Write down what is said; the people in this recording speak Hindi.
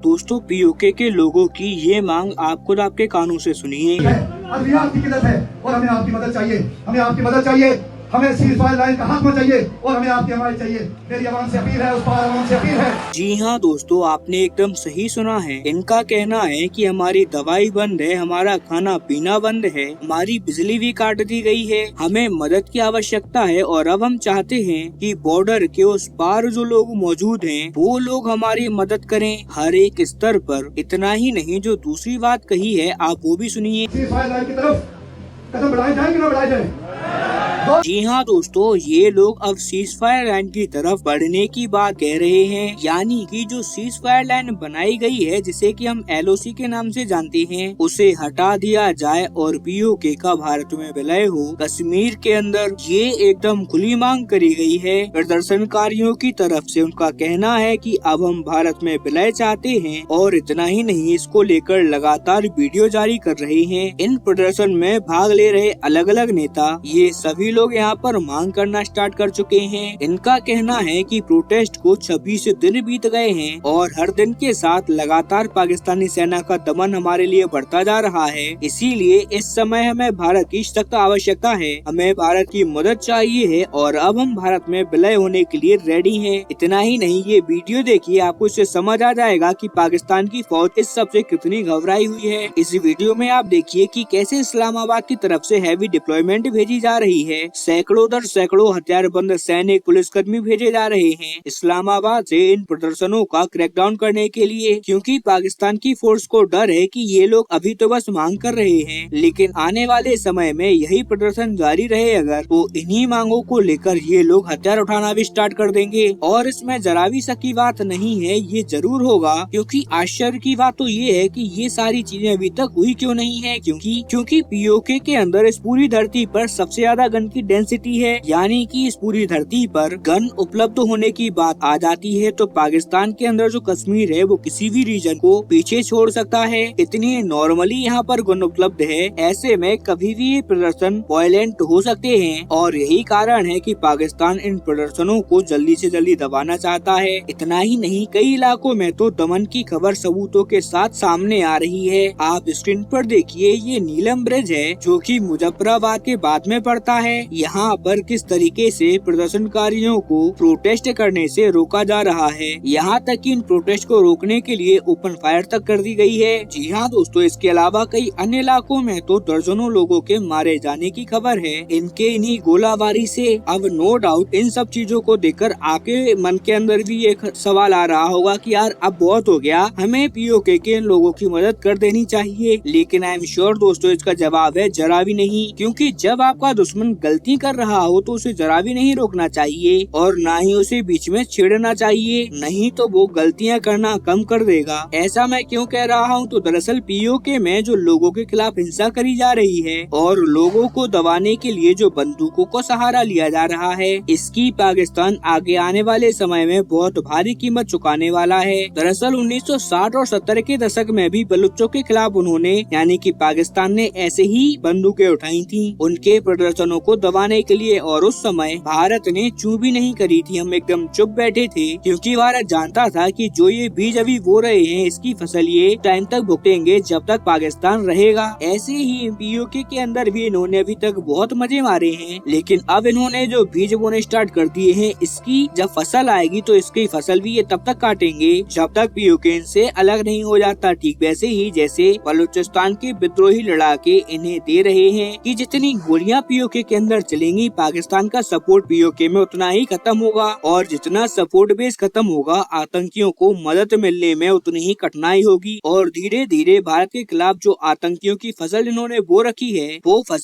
दोस्तों पीओके के लोगों की ये मांग आप खुद आपके कानों से सुनिए। अभी आपकी किल्लत है और हमें आपकी मदद चाहिए, हमें आपकी मदद चाहिए, हमें सीज़फायर लाइन का खात्मा चाहिए और हमें आपकी हमारी चाहिए। मेरी आवाम से अपील है, उस पार आवाम से अपील है। जी हाँ दोस्तों, आपने एकदम सही सुना है। इनका कहना है कि हमारी दवाई बंद है, हमारा खाना पीना बंद है, हमारी बिजली भी काट दी गई है, हमें मदद की आवश्यकता है और अब हम चाहते हैं कि बॉर्डर के उस पार जो लोग मौजूद हैं वो लोग हमारी मदद करें हर एक स्तर पर। इतना ही नहीं, जो दूसरी बात कही है आप वो भी सुनिए। सीज़फायर लाइन की तरफ कदम बढ़ाए जाए कि न बढ़ाए जाए? जी हाँ दोस्तों, ये लोग अब सीज फायर लाइन की तरफ बढ़ने की बात कह रहे हैं, यानी कि जो सीज फायर लाइन बनाई गई है जिसे कि हम एलओसी के नाम से जानते हैं, उसे हटा दिया जाए और पीओके का भारत में विलय हो। कश्मीर के अंदर ये एकदम खुली मांग करी गई है प्रदर्शनकारियों की तरफ से। उनका कहना है कि अब हम भारत में विलय चाहते हैं और इतना ही नहीं, इसको लेकर लगातार वीडियो जारी कर रहे हैं। इन प्रदर्शन में भाग ले रहे अलग अलग नेता ये सभी लोग यहाँ पर मांग करना स्टार्ट कर चुके हैं। इनका कहना है कि प्रोटेस्ट को 26 दिन बीत गए हैं और हर दिन के साथ लगातार पाकिस्तानी सेना का दमन हमारे लिए बढ़ता जा रहा है। इसीलिए इस समय हमें भारत की सख्त आवश्यकता है, हमें भारत की मदद चाहिए है और अब हम भारत में विलय होने के लिए रेडी हैं। इतना ही नहीं, ये वीडियो देखिए, आपको इससे समझ आ जाएगा कि पाकिस्तान की फौज इस सब से कितनी घबराई हुई है। इस वीडियो में आप देखिए कि कैसे इस्लामाबाद की तरफ से हैवी डिप्लॉयमेंट भेजी जा रही है। सैकड़ों दर सैकड़ों हथियारबंद सैनिक पुलिसकर्मी भेजे जा रहे हैं इस्लामाबाद से इन प्रदर्शनों का क्रैकडाउन करने के लिए, क्योंकि पाकिस्तान की फोर्स को डर है कि ये लोग अभी तो बस मांग कर रहे हैं, लेकिन आने वाले समय में यही प्रदर्शन जारी रहे अगर, तो इन्हीं मांगों को लेकर ये लोग हथियार उठाना भी स्टार्ट कर देंगे। और इसमें जरा भी शक की बात नहीं है, ये जरूर होगा, क्योंकि आश्चर्य की बात तो ये है कि ये सारी चीजें अभी तक हुई क्यों नहीं है। क्योंकि पीओके के अंदर इस पूरी धरती पर सबसे ज्यादा गन की डेंसिटी है, यानी कि इस पूरी धरती पर गन उपलब्ध होने की बात आ जाती है तो पाकिस्तान के अंदर जो कश्मीर है वो किसी भी रीजन को पीछे छोड़ सकता है। इतनी नॉर्मली यहाँ पर गन उपलब्ध है, ऐसे में कभी भी ये प्रदर्शन वायलेंट हो सकते हैं और यही कारण है कि पाकिस्तान इन प्रदर्शनों को जल्दी से जल्दी दबाना चाहता है। इतना ही नहीं, कई इलाकों में तो दमन की खबर सबूतों के साथ सामने आ रही है। आप स्क्रीन पर देखिए, ये नीलम ब्रिज है जो कि मुजफ्फराबाद के बाद में पड़ता है। यहाँ पर किस तरीके से प्रदर्शनकारियों को प्रोटेस्ट करने से रोका जा रहा है, यहाँ तक कि इन प्रोटेस्ट को रोकने के लिए ओपन फायर तक कर दी गई है। जी हाँ दोस्तों, इसके अलावा कई अन्य इलाकों में तो दर्जनों लोगों के मारे जाने की खबर है। इनके इन्हीं गोलाबारी से अब नो डाउट इन सब चीजों को देखकर आपके मन के अंदर भी एक सवाल आ रहा होगा कि यार अब बहुत हो गया, हमें पीओके के इन लोगों की मदद कर देनी चाहिए। लेकिन आई एम श्योर दोस्तों, इसका जवाब है जरा भी नहीं, क्योंकि जब आपका दुश्मन गलती कर रहा हो तो उसे जरा भी नहीं रोकना चाहिए और ना ही उसे बीच में छेड़ना चाहिए, नहीं तो वो गलतियां करना कम कर देगा। ऐसा मैं क्यों कह रहा हूँ, तो दरअसल पीओके में जो लोगों के खिलाफ हिंसा करी जा रही है और लोगों को दबाने के लिए जो बंदूकों को सहारा लिया जा रहा है, इसकी पाकिस्तान आगे आने वाले समय में बहुत भारी कीमत चुकाने वाला है। दरअसल 1960 और 70 के दशक में भी बलूचों के खिलाफ उन्होंने यानी कि पाकिस्तान ने ऐसे ही बंदूकें उठाई थी उनके प्रदर्शनों को दबाने के लिए, और उस समय भारत ने चू भी नहीं करी थी। हम एकदम चुप बैठे थे, क्योंकि भारत जानता था कि जो ये बीज अभी बो रहे हैं इसकी फसल ये टाइम तक भुगतेंगे जब तक पाकिस्तान रहेगा। ऐसे ही पीओके के अंदर भी इन्होंने अभी तक बहुत मजे मारे हैं, लेकिन अब इन्होंने जो बीज बोने स्टार्ट कर दिए हैं, इसकी जब फसल आएगी तो इसकी फसल भी ये तब तक काटेंगे जब तक पीओके इनसे अलग नहीं हो जाता। ठीक वैसे ही जैसे बलूचिस्तान के विद्रोही लड़ाके इन्हें दे रहे हैं कि जितनी गोलियां पीओके के अंदर चलेंगी, पाकिस्तान का सपोर्ट पीओके में उतना ही खत्म होगा और जितना सपोर्ट बेस खत्म होगा, आतंकियों को मदद मिलने में उतनी ही कठिनाई होगी और धीरे धीरे भारत के खिलाफ जो आतंकियों की फसल इन्होंने बो रखी है वो फसल